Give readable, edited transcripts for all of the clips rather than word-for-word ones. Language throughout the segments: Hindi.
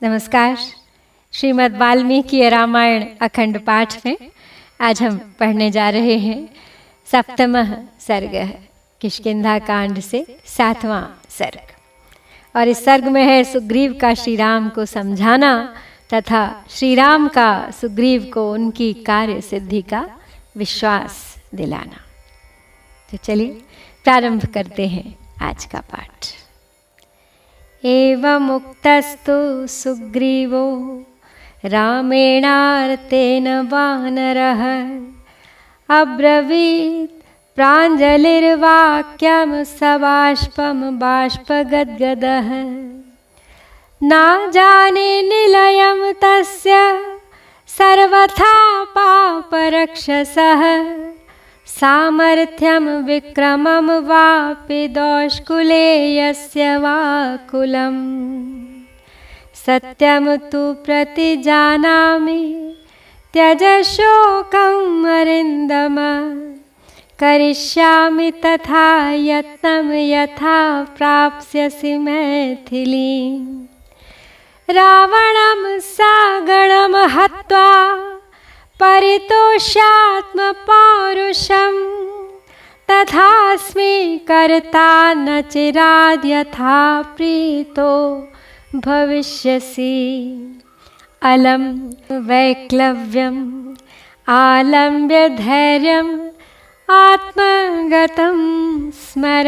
नमस्कार। श्रीमद् वाल्मीकि रामायण अखंड पाठ में आज हम पढ़ने जा रहे हैं सप्तमः सर्ग किष्किंधा कांड से 7वां सर्ग। और इस सर्ग में है सुग्रीव का श्री राम को समझाना तथा श्री राम का सुग्रीव को उनकी कार्य सिद्धि का विश्वास दिलाना। तो चलिए प्रारंभ करते हैं आज का पाठ। एवमुक्तस्तु सुग्रीवो रामेणार्तेन वानरः अब्रवीत् प्राञ्जलिर्वाक्यं सबाष्पं बाष्पगद्गदः न जाने निलयं तस्य सर्वथा पापरक्षसः सामर्थ्यं विक्रमं वापि दोष्कुले यस्य वा कुलम् सत्यं तु प्रतिजानामि त्यज शोकम् अरिन्दम करिष्यामि तथा यत्नं यथा प्राप्स्यसि मैथिलीम् रावणं सागणं हत्वा परितोष्यात्म पौरुषं तथास्मि कर्ता न चिराद् यथा प्रीतो भविष्यसि अलम वैक्लव्यम् आलम्ब्य धैर्यम् आत्मगतं स्मर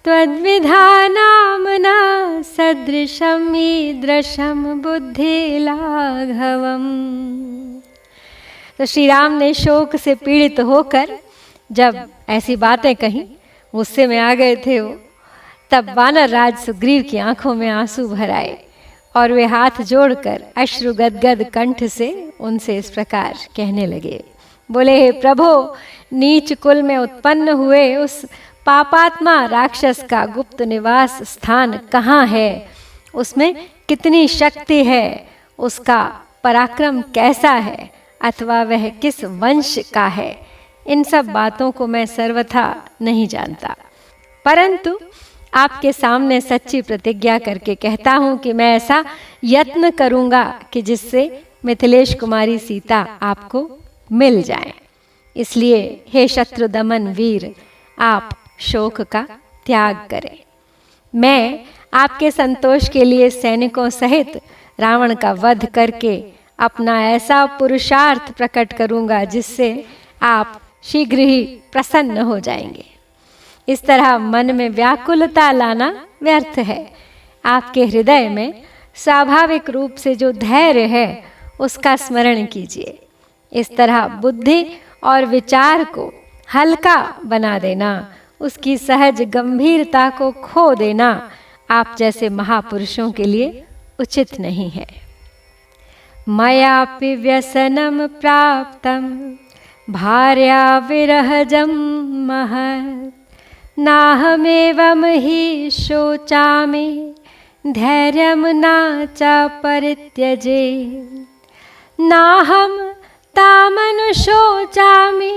त्वद्विधानाम्ना सदृशम् ईदृशं बुद्धिलाघवम्। तो श्री राम ने शोक से पीड़ित होकर जब ऐसी बातें कही, गुस्से में आ गए थे वो, तब वानर राज सुग्रीव की आंखों में आंसू भर आए और वे हाथ जोड़कर अश्रु गदगद कंठ से उनसे इस प्रकार कहने लगे। बोले, हे प्रभु, नीच कुल में उत्पन्न हुए उस पापात्मा राक्षस का गुप्त निवास स्थान कहाँ है? उसमें कितनी शक्ति है? उसका पराक्रम कैसा है? अथवा वह किस वंश का है? इन सब बातों को मैं सर्वथा नहीं जानता, परंतु आपके सामने सच्ची प्रतिज्ञा करके कहता हूँ कि मैं ऐसा यत्न करूँगा कि जिससे मिथिलेश कुमारी सीता आपको मिल जाए। इसलिए हे शत्रु दमन वीर, आप शोक का त्याग करें। मैं आपके संतोष के लिए सैनिकों सहित रावण का वध करके अपना ऐसा पुरुषार्थ प्रकट करूंगा जिससे आप शीघ्र ही प्रसन्न हो जाएंगे। इस तरह मन में व्याकुलता लाना व्यर्थ है। आपके हृदय में स्वाभाविक रूप से जो धैर्य है उसका स्मरण कीजिए। इस तरह बुद्धि और विचार को हल्का बना देना, उसकी सहज गंभीरता को खो देना आप जैसे महापुरुषों के लिए उचित नहीं है। मयापि व्यसनं प्राप्तं भार्या विरहजं महत् नाहमेवं हि शोचामि धैर्यं न च परित्यजे नाहं तामनुशोचामि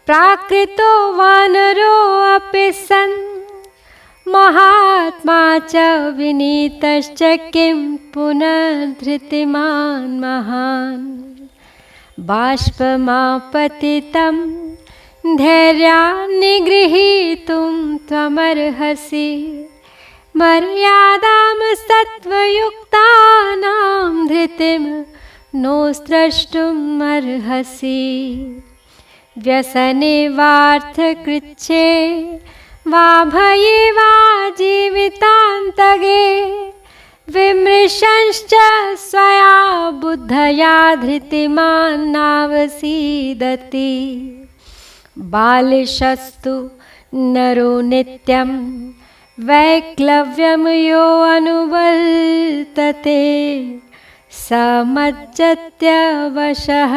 प्राकृतो वानरोऽपि सन् महात्मा च विनीतश्च किं पुनः धृतिमान् महान् बाष्पमापतितं धैर्यान्निगृहीतुं त्वमर्हसि मर्यादां सत्त्वयुक्तानां धृतिं नो स्रष्टुम् अर्हसि व्यसने वार्थकृच्छे वा भये वा जीवितान्तगे विमृशंश्च स्वया बुद्धया धृतिमान् नावसीदति बालिशस्तु नरो नित्यं वैक्लव्यं यो अनुवर्तते समज्जत्यवशः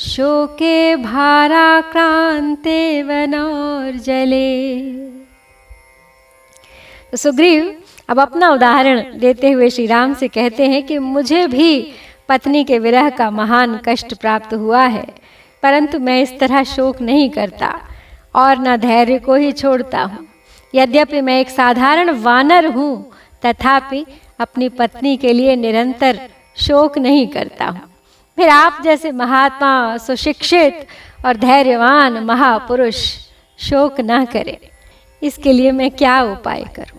शोके भाराक्रांते वनौर्जले। तो सुग्रीव अब अपना उदाहरण देते हुए श्री राम से कहते हैं कि मुझे भी पत्नी के विरह का महान कष्ट प्राप्त हुआ है, परंतु मैं इस तरह शोक नहीं करता और न धैर्य को ही छोड़ता हूँ। यद्यपि मैं एक साधारण वानर हूँ, तथापि अपनी पत्नी के लिए निरंतर शोक नहीं करता हूँ। फिर आप जैसे महात्मा, सुशिक्षित और धैर्यवान महापुरुष शोक ना करें, इसके लिए मैं क्या उपाय करूं?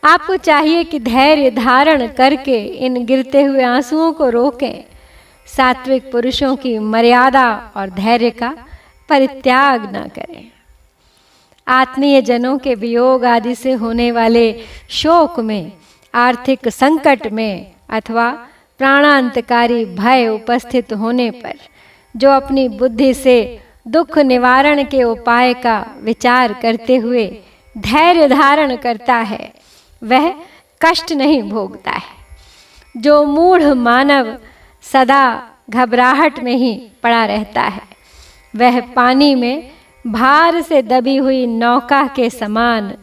आपको चाहिए कि धैर्य धारण करके इन गिरते हुए आंसुओं को रोकें। सात्विक पुरुषों की मर्यादा और धैर्य का परित्याग न करें। आत्मीय जनों के वियोग आदि से होने वाले शोक में, आर्थिक संकट में अथवा प्राणांतकारी भय उपस्थित होने पर जो अपनी बुद्धि से दुख निवारण के उपाय का विचार करते हुए धैर्य धारण करता है, वह कष्ट नहीं भोगता है। जो मूढ़ मानव सदा घबराहट में ही पड़ा रहता है, वह पानी में भार से दबी हुई नौका के समान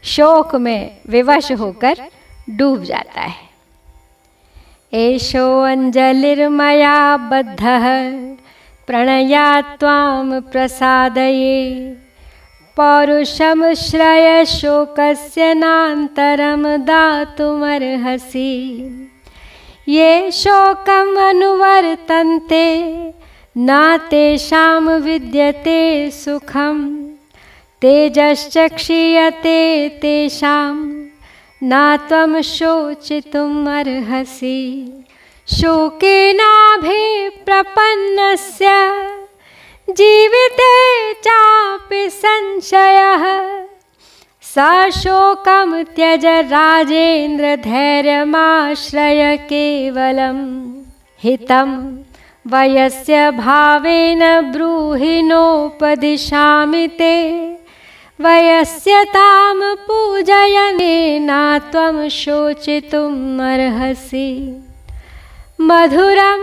शोक में विवश होकर डूब जाता है। एषो अंजलिर्मया बद्धः प्रणया त्वां प्रसादये पौरुषम श्रय शोकस्य नान्तरं दातुमर्हसि। ये शोकम् अनुवर्तन्ते न तेषां विद्यते सुखं तेजश्च क्षीयते तेषां न त्वं शोचितुम् अर्हसि। शोकेनाभिप्रपन्नस्य जीविते चापि संशयः सशोकं त्यज राजेन्द्र धैर्यमाश्रय केवलं हितं वयस्य भावेन ब्रूहि नोपदिशामि ते वयस्य तां पूजयनेना त्वं शोचितुम् अर्हसि। मधुरं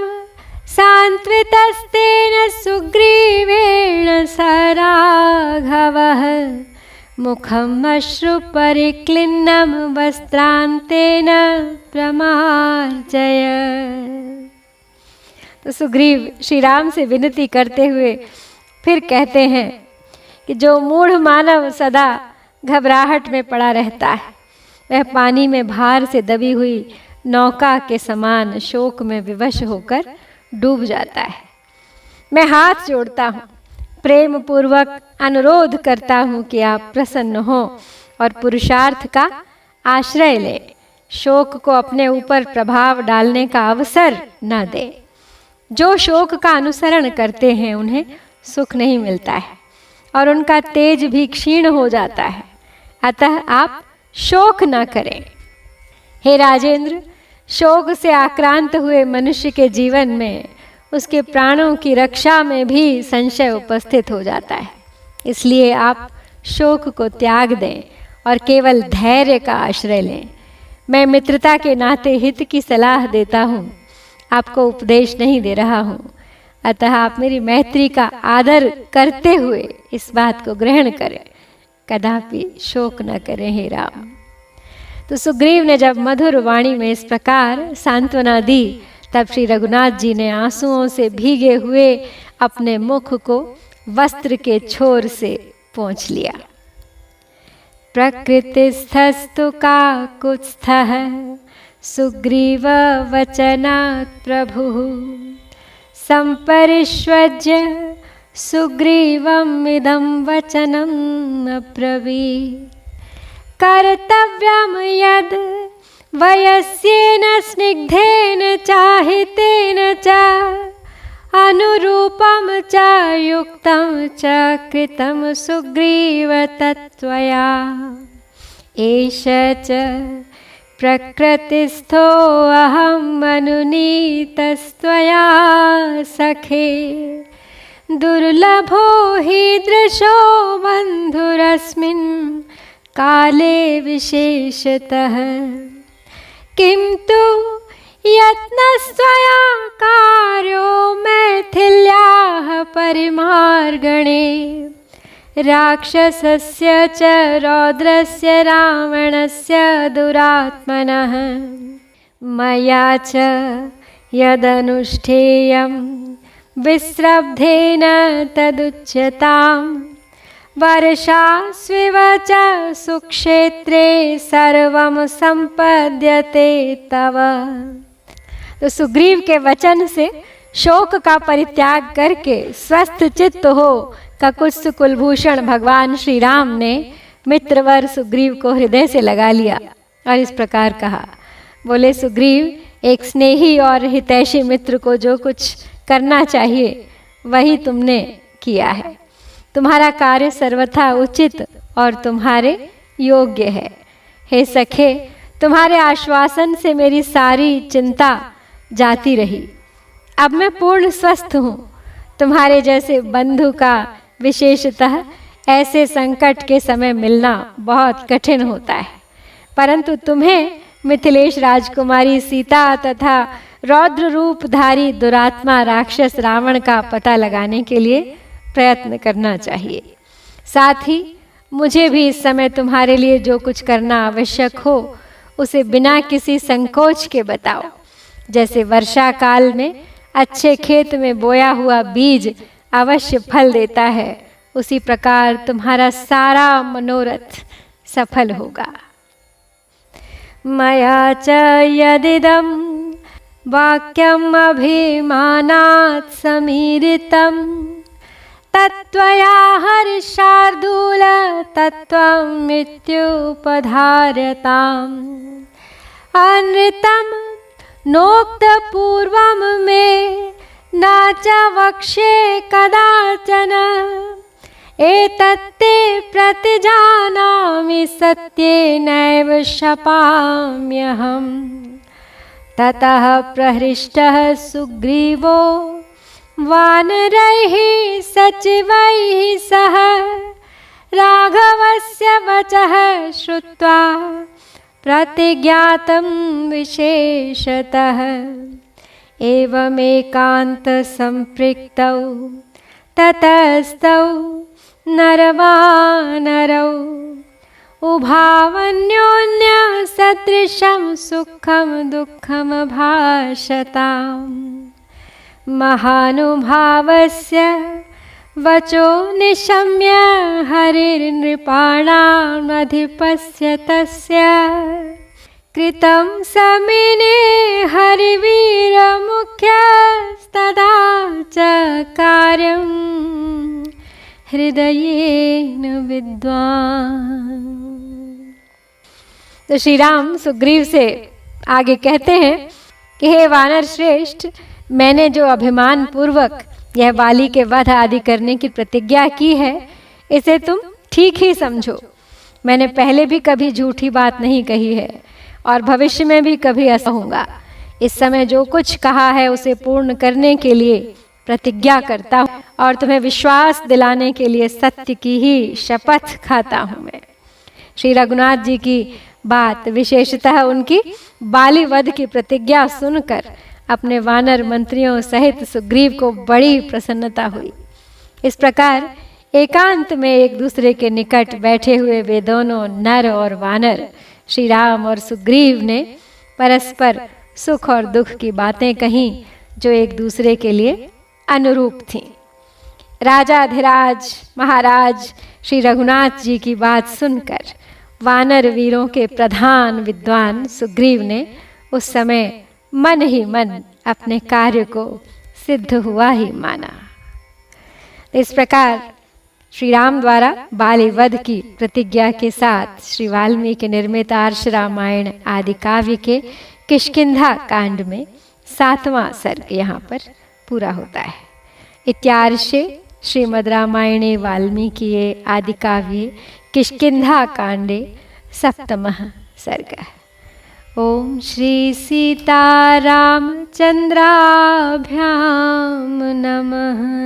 सान्त्वितस्तेन सुग्रीवेण स राघवः मुखम् अश्रुपरिक्लिन्नं वस्त्रान्तेन प्रमार्जय। तो सुग्रीव श्री राम से विनती करते हुए फिर कहते हैं कि जो मूढ़ मानव सदा घबराहट में पड़ा रहता है, वह पानी में भार से दबी हुई नौका के समान शोक में विवश होकर डूब जाता है। मैं हाथ जोड़ता हूँ, प्रेम पूर्वक अनुरोध करता हूँ कि आप प्रसन्न हो और पुरुषार्थ का आश्रय लें। शोक को अपने ऊपर प्रभाव डालने का अवसर न दें। जो शोक का अनुसरण करते हैं उन्हें सुख नहीं मिलता है और उनका तेज भी क्षीण हो जाता है। अतः आप शोक न करें। हे राजेंद्र, शोक से आक्रांत हुए मनुष्य के जीवन में उसके प्राणों की रक्षा में भी संशय उपस्थित हो जाता है। इसलिए आप शोक को त्याग दें और केवल धैर्य का आश्रय लें। मैं मित्रता के नाते हित की सलाह देता हूँ, आपको उपदेश नहीं दे रहा हूँ। अतः आप मेरी मैत्री का आदर करते हुए इस बात को ग्रहण करें, कदापि शोक न करें हे राम। तो सुग्रीव ने जब मधुर वाणी में इस प्रकार सांत्वना दी, तब श्री रघुनाथ जी ने आंसुओं से भीगे हुए अपने मुख को वस्त्र के छोर से पोंछ लिया। प्रकृतिस्थस्तु काकुत्स्थः सुग्रीव वचनात् प्रभुः संपरिष्वज्य सुग्रीवम् इदं वचनम् अब्रवीत्। कर्तव्यं यद् वयस्येन स्निग्धेन चाहितेन च अनुरूपं च युक्तं च कृतं सुग्रीव तत्त्वया। एष च प्रकृतिस्थो अहम् अनुनीतस्त्वया सखे दुर्लभो हि दृशो बन्धुरस्मिन् काले विशेषतः। किन्तु यत्नस्त्वया कार्यो मैथिल्याः परिमार्गणे राक्षसस्य च रौद्रस्य रावणस्य दुरात्मनः मया च यदनुष्ठेयं विस्रब्धेन तदुच्यताम् वर्षास्विव च सुक्षेत्रे सर्वं संपद्यते तव। तो सुग्रीव के वचन से शोक का परित्याग करके स्वस्थ चित्त हो ककुत्स कुलभूषण भगवान श्री राम ने मित्रवर सुग्रीव को हृदय से लगा लिया और इस प्रकार कहा। बोले, सुग्रीव, एक स्नेही और हितैषी मित्र को जो कुछ करना चाहिए वही तुमने किया है। तुम्हारा कार्य सर्वथा उचित और तुम्हारे योग्य है। हे सखे, तुम्हारे आश्वासन से मेरी सारी चिंता जाती रही। अब मैं पूर्ण स्वस्थ हूँ। तुम्हारे जैसे बंधु का विशेषतः ऐसे संकट के समय मिलना बहुत कठिन होता है, परंतु तुम्हें मिथिलेश राजकुमारी सीता तथा रौद्र रूपधारी दुरात्मा राक्षस रावण का पता लगाने के लिए प्रयत्न करना चाहिए। साथ ही मुझे भी इस समय तुम्हारे लिए जो कुछ करना आवश्यक हो उसे बिना किसी संकोच के बताओ। जैसे वर्षा काल में अच्छे खेत में बोया हुआ बीज अवश्य फल देता है, उसी प्रकार तुम्हारा सारा मनोरथ सफल होगा। मया च यदिदं वाक्यम् अभिमानात् समीरितं तत्त्वया हर्षार्दूल तत्त्वं मृत्युपधारताम्। अनृतं नोक्त पूर्वं मे न च वक्ष्ये कदाचन एतत्ते प्रतिजानामि सत्येनैव शपाम्यहम्। ततः प्रहृष्टः सुग्रीवो वानरैः सचिवैः सह राघवस्य वचः श्रुत्वा प्रतिज्ञातं विशेषतः। एवमेकान्तसम्पृक्तौ ततस्तौ नरवानरौ उभावन्योन्यः सदृशं सुखं दुःखं भाषताम्। महानुभावस्य वचो निशम्य हरिर्नृपाणामधिपस्य तस्य कृतं समिने हरिवीरमुख्यस्तदा च कार्यं हृदयेन विद्वान्। तो श्री राम सुग्रीव से आगे कहते हैं कि हे वानर श्रेष्ठ, मैंने जो अभिमान पूर्वक यह वाली के वध आदि करने की प्रतिज्ञा की है, इसे तुम ठीक ही समझो। मैंने पहले भी कभी झूठी बात नहीं कही है और भविष्य में भी कभी ऐसा होगा। इस समय जो कुछ कहा है उसे पूर्ण करने के लिए प्रतिज्ञा करता हूँ और तुम्हें विश्वास दिलाने के लिए सत्य की ही शपथ खाता हूँ मैं। श्री रघुनाथ जी की बात, विशेषतः उनकी बाली वध की प्रतिज्ञा सुनकर अपने वानर मंत्रियों सहित सुग्रीव को बड़ी प्रसन्नता हुई। इस प्रकार एकांत में एक दूसरे के निकट बैठे हुए वे दोनों नर और वानर श्री राम और सुग्रीव ने परस्पर सुख और दुख की बातें कहीं जो एक दूसरे के लिए अनुरूप थीं। राजाधिराज महाराज श्री रघुनाथ जी की बात सुनकर वानर वीरों के प्रधान विद्वान सुग्रीव ने उस समय मन ही मन अपने कार्य को सिद्ध हुआ ही माना। इस प्रकार श्री राम द्वारा बाली वध की प्रतिज्ञा के साथ श्री वाल्मीकि निर्मित आर्ष रामायण आदि काव्य के किष्किंधा कांड में 7वां सर्ग यहाँ पर पूरा होता है। इत्यार्षे श्रीमद् रामायणे वाल्मीकिये आदि काव्ये किष्किंधा कांडे 7मः सर्गः। ओम श्री सीतारामचंद्राभ्यां नमः।